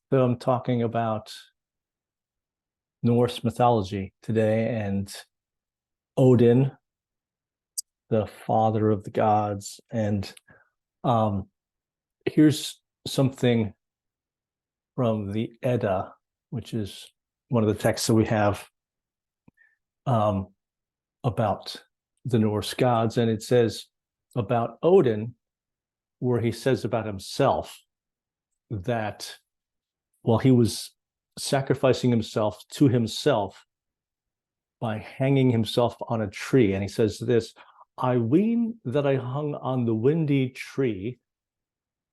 So I'm talking about Norse mythology today and Odin, the father of the gods. And um, here's something from the Edda, which is one of the texts that we have um, about the Norse gods. And it says about Odin, where he says about himself that while he was sacrificing himself to himself by hanging himself on a tree. And he says this, I ween that I hung on the windy tree,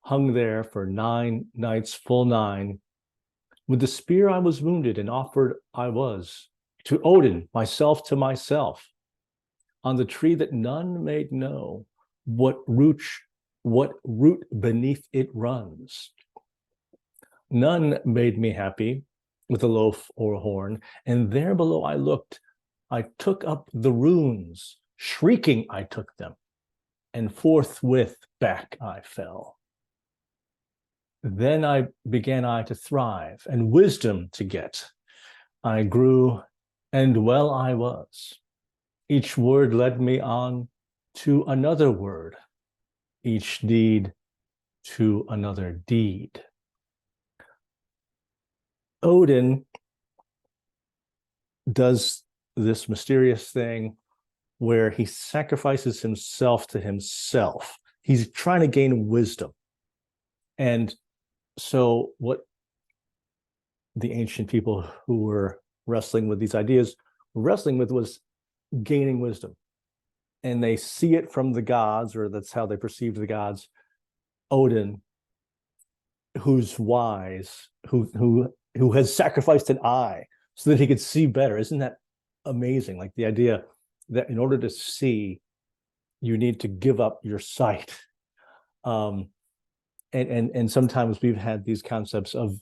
hung there for 9 nights, full 9. With the spear I was wounded, and offered I was to Odin, myself to myself, on the tree that none may know what root beneath it runs. None made me happy with a loaf or a horn, and there below I looked, I took up the runes, shrieking I took them, and forthwith back I fell. Then I began to thrive, and wisdom to get. I grew, and well I was. Each word led me on to another word, each deed to another deed. Odin does this mysterious thing where he sacrifices himself to himself. He's trying to gain wisdom. And so what the ancient people who were wrestling with these ideas were wrestling with was gaining wisdom. And they see it from the gods, or that's how they perceived the gods. Odin, who's wise, who has sacrificed an eye so that he could see better. Isn't that amazing? Like the idea that in order to see, you need to give up your sight. And sometimes we've had these concepts of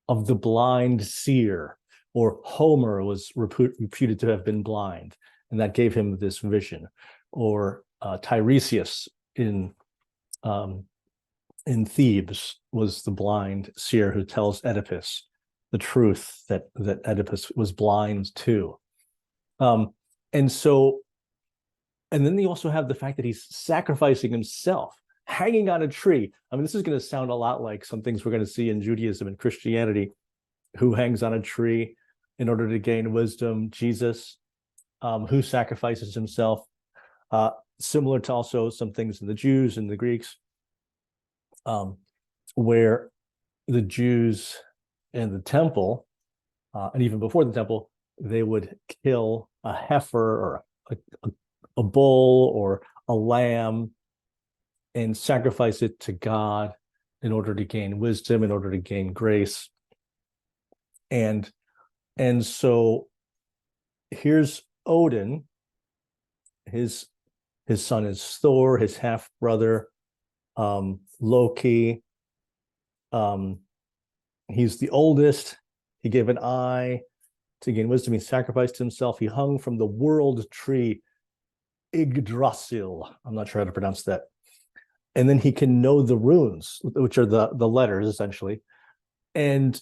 the blind seer, or Homer was reputed to have been blind, and that gave him this vision. Or Tiresias in Thebes was the blind seer who tells Oedipus the truth that Oedipus was blind too. And then you also have the fact that he's sacrificing himself, hanging on a tree. I mean, this is going to sound a lot like some things we're going to see in Judaism and Christianity. Who hangs on a tree in order to gain wisdom? Jesus, who sacrifices himself, similar to also some things in the Jews and the Greeks, where the Jews in the temple, and even before the temple, they would kill a heifer or a bull or a lamb and sacrifice it to God in order to gain wisdom, in order to gain grace. And so here's Odin. His son is Thor, his half brother, Loki. He's the oldest. He gave an eye to gain wisdom. He sacrificed himself. He hung from the world tree, Yggdrasil. I'm not sure how to pronounce that. And then he can know the runes, which are the letters essentially. And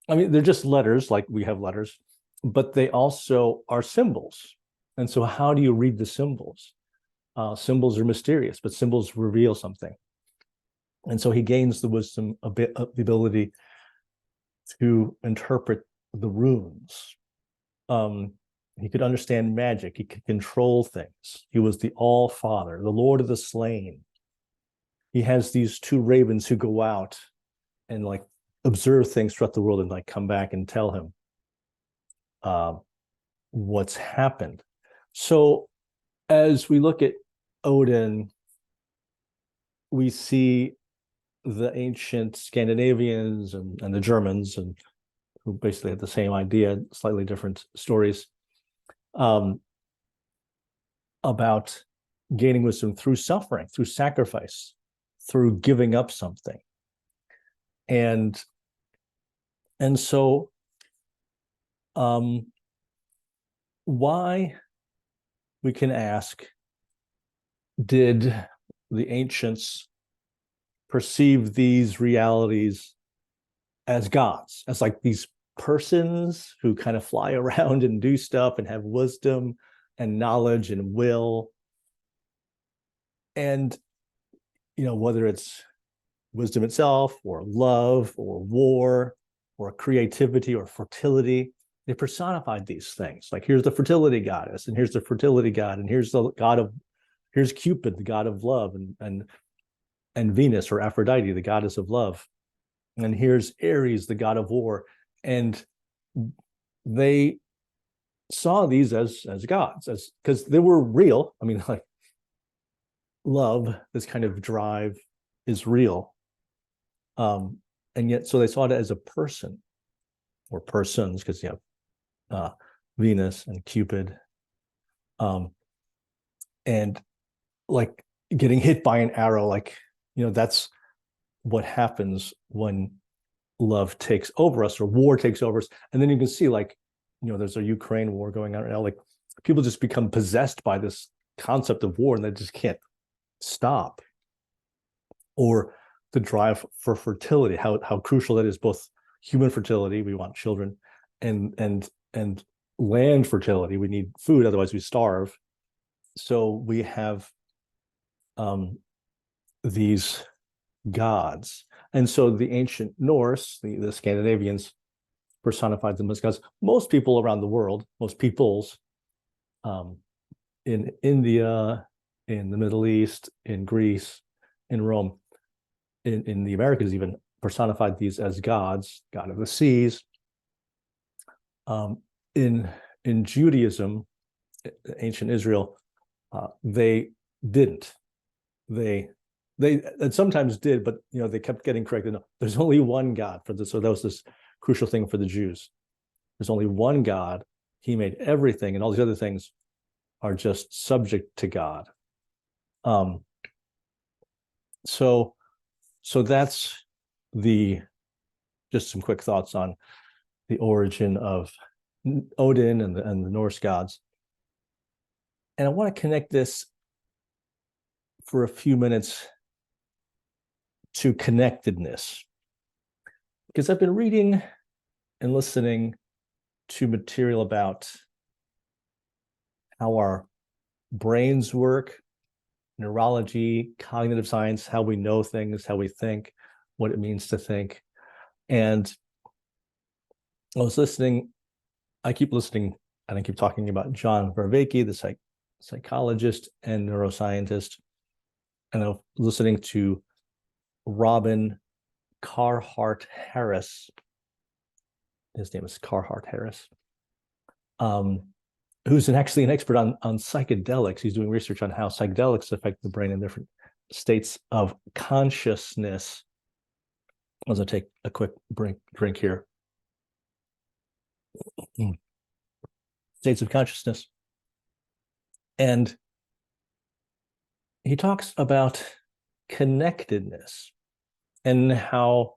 I mean, they're just letters, like we have letters, but they also are symbols. And so how do you read the symbols? Symbols are mysterious, but symbols reveal something. And so he gains the wisdom, the ability to interpret the runes. He could understand magic. He could control things. He was the All-Father, the Lord of the Slain. He has these two ravens who go out and like observe things throughout the world and like come back and tell him what's happened. So as we look at Odin, we see the ancient Scandinavians and the Germans, and who basically had the same idea, slightly different stories, about gaining wisdom through suffering, through sacrifice, through giving up something. And so why, we can ask, did the ancients perceive these realities as gods, as like these persons who kind of fly around and do stuff and have wisdom and knowledge and will. And, whether it's wisdom itself or love or war or creativity or fertility, they personified these things. Like, here's the fertility goddess, and here's the fertility god, and here's here's Cupid, the god of love, and Venus or Aphrodite, the goddess of love. And here's Ares, the god of war. And they saw these as gods, because they were real. I mean, like, love, this kind of drive, is real. And yet, so they saw it as a person or persons, because you have Venus and Cupid, and like getting hit by an arrow, like, that's what happens when love takes over us or war takes over us. And then you can see, like, there's a Ukraine war going on right now. Like, people just become possessed by this concept of war and they just can't stop. Or the drive for fertility, how crucial that is, both human fertility, we want children, and land fertility, we need food, otherwise we starve. So we have these gods. And so the ancient Norse, the Scandinavians, personified them as gods. Most people around the world, most peoples, in India, in the Middle East, in Greece, in Rome, in the Americas even, personified these as gods, god of the seas. In Judaism, ancient Israel, they didn't. They sometimes did, but they kept getting corrected. No, there's only one God for this. So that was this crucial thing for the Jews. There's only one God. He made everything, and all these other things are just subject to God. So that's just some quick thoughts on the origin of Odin and the Norse gods. And I want to connect this for a few minutes to connectedness, because I've been reading and listening to material about how our brains work, neurology, cognitive science, how we know things, how we think, what it means to think. And I keep listening, and I keep talking about John Vervaeke, the psychologist and neuroscientist. And I'm listening to Robin Carhart-Harris. His name is Carhart-Harris, who's actually an expert on psychedelics. He's doing research on how psychedelics affect the brain in different states of consciousness. As I take a quick drink here. States of consciousness. And he talks about connectedness and how,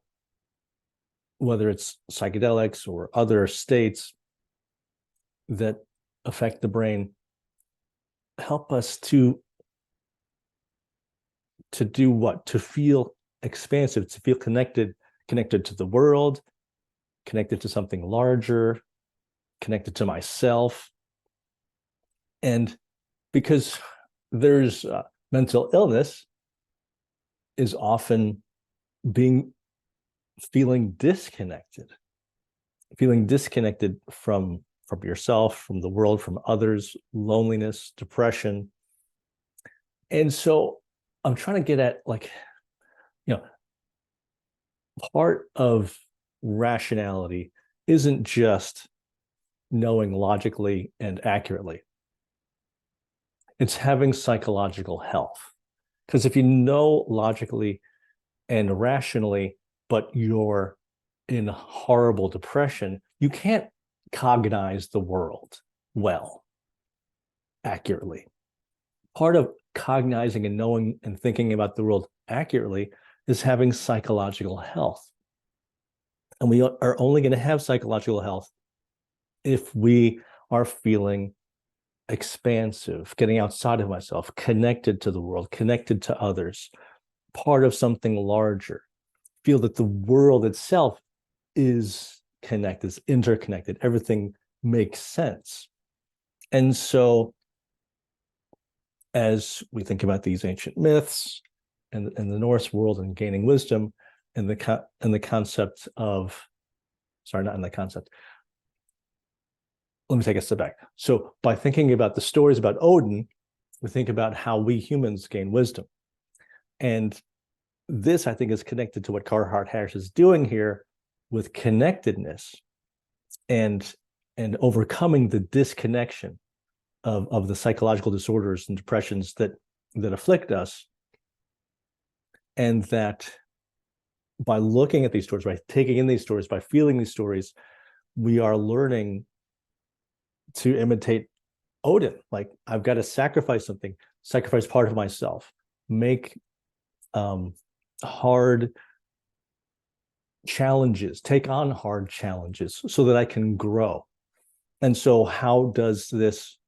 whether it's psychedelics or other states that affect the brain, help us to do what? To feel expansive, to feel connected to the world, connected to something larger, connected to myself. And because there's mental illness is often feeling disconnected from yourself, from the world, from others, loneliness, depression. And so I'm trying to get at, like, part of rationality isn't just knowing logically and accurately. It's having psychological health. Because if you know logically and rationally, but you're in horrible depression, you can't cognize the world well, accurately. Part of cognizing and knowing and thinking about the world accurately is having psychological health. And we are only going to have psychological health if we are feeling expansive, getting outside of myself, connected to the world, connected to others, part of something larger. Feel that the world itself is connected, is interconnected. Everything makes sense. And so as we think about these ancient myths and the Norse world and gaining wisdom and the concept of, sorry, not in the concept. Let me take a step back. So by thinking about the stories about Odin, we think about how we humans gain wisdom. And this, I think, is connected to what Carhart-Harris is doing here with connectedness and overcoming the disconnection of the psychological disorders and depressions that afflict us. And that by looking at these stories, by taking in these stories, by feeling these stories, we are learning to imitate Odin. Like, I've got to sacrifice something, sacrifice part of myself, make hard challenges, take on hard challenges so that I can grow. And so how does this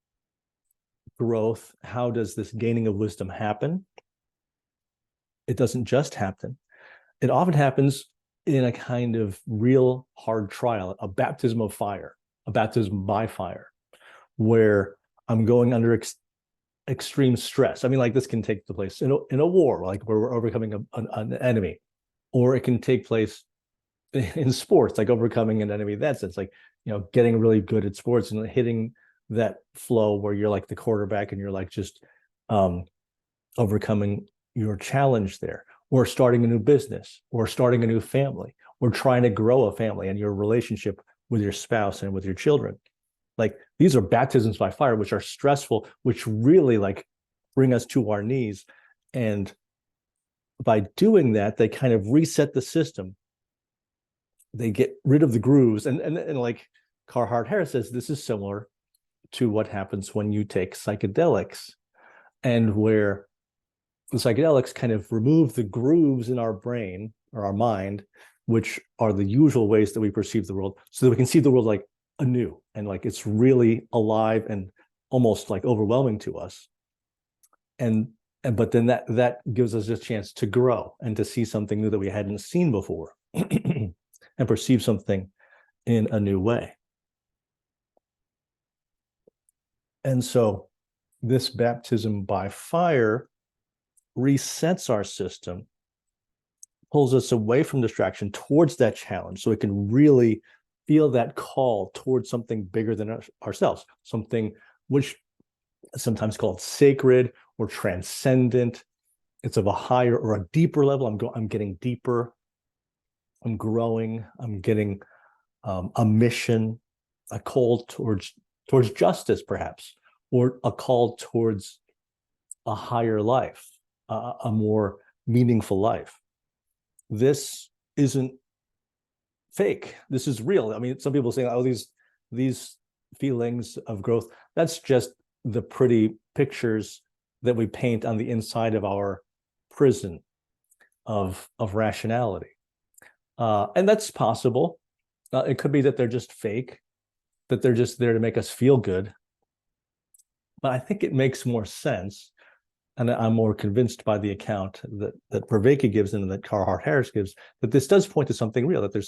growth, how does this gaining of wisdom happen? It doesn't just happen. It often happens in a kind of real hard trial, a baptism of fire, a baptism by fire, where I'm going under extreme stress. I mean, like, this can take place in a war, like where we're overcoming an enemy, or it can take place in sports, like overcoming an enemy. That's it's like, getting really good at sports and hitting that flow where you're like the quarterback and you're like just overcoming your challenge there, or starting a new business, or starting a new family, or trying to grow a family and your relationship with your spouse and with your children. Like, these are baptisms by fire, which are stressful, which really like bring us to our knees. And by doing that, they kind of reset the system. They get rid of the grooves. And like Carhart-Harris says, this is similar to what happens when you take psychedelics, and where the psychedelics kind of remove the grooves in our brain or our mind, which are the usual ways that we perceive the world, so that we can see the world like anew, and like it's really alive and almost like overwhelming to us. But then that gives us a chance to grow and to see something new that we hadn't seen before and perceive something in a new way. And so this baptism by fire resets our system, pulls us away from distraction towards that challenge, so it can really feel that call towards something bigger than ourselves, something which is sometimes called sacred or transcendent. It's of a higher or a deeper level. I'm getting deeper. I'm growing. I'm getting a mission, a call towards justice, perhaps, or a call towards a higher life, a more meaningful life. This isn't fake. This is real. I mean, some people say, oh, these feelings of growth, that's just the pretty pictures that we paint on the inside of our prison of rationality. And that's possible. It could be that they're just fake, that they're just there to make us feel good. But I think it makes more sense, and I'm more convinced by the account that Vervaeke gives and that Carhart-Harris gives, that this does point to something real, that there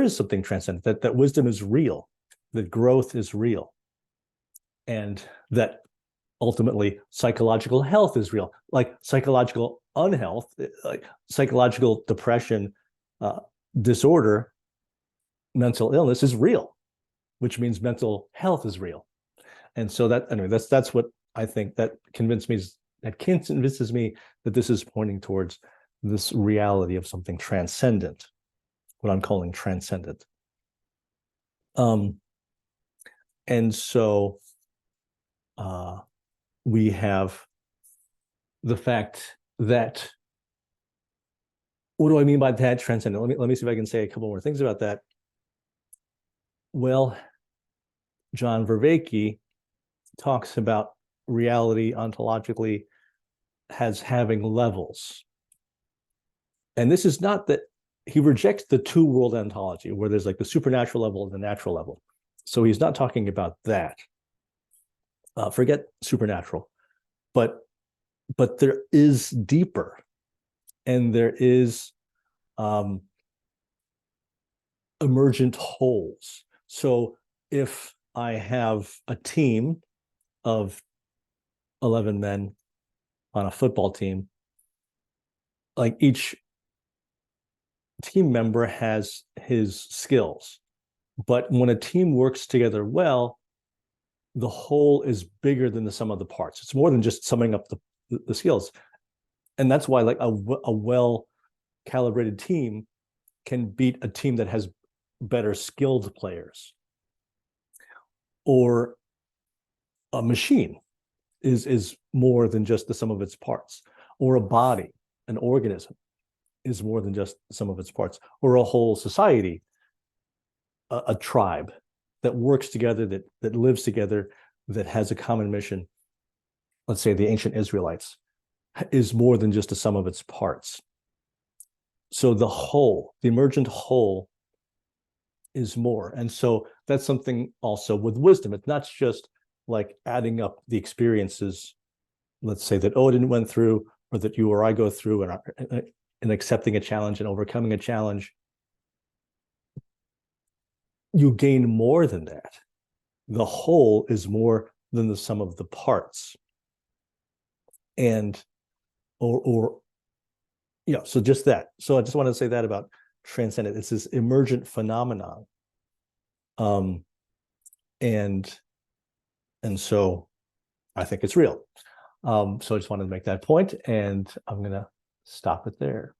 is something transcendent, that wisdom is real, that growth is real, and that ultimately psychological health is real. Like psychological unhealth, like psychological depression, disorder, mental illness is real, which means mental health is real. And so that's what I think that convinces me that this is pointing towards this reality of something transcendent, what I'm calling transcendent. And so we have the fact that, what do I mean by that transcendent? Let me see if I can say a couple more things about that. Well, John Vervaeke talks about reality ontologically as having levels. And this is not that he rejects the two world ontology where there's like the supernatural level and the natural level. So he's not talking about that. Forget supernatural, but there is deeper, and there is emergent wholes. So if I have a team of 11 men on a football team, like each team member has his skills. But when a team works together well, the whole is bigger than the sum of the parts. It's more than just summing up the skills. And that's why like a well calibrated team can beat a team that has better skilled players. Or a machine is more than just the sum of its parts. Or a body, an organism, is more than just the sum of its parts. Or a whole society, a tribe that works together, that lives together, that has a common mission. Let's say the ancient Israelites, is more than just a sum of its parts. So the whole, the emergent whole, is more. And so that's something also with wisdom. It's not just like adding up the experiences, let's say, that Odin went through, or that you or I go through, and accepting a challenge and overcoming a challenge. You gain more than that. The whole is more than the sum of the parts. And or yeah, so just that. So I just want to say that about transcendent. It's this emergent phenomenon. Um, and so I think it's real. So I just wanted to make that point, and I'm gonna stop it there.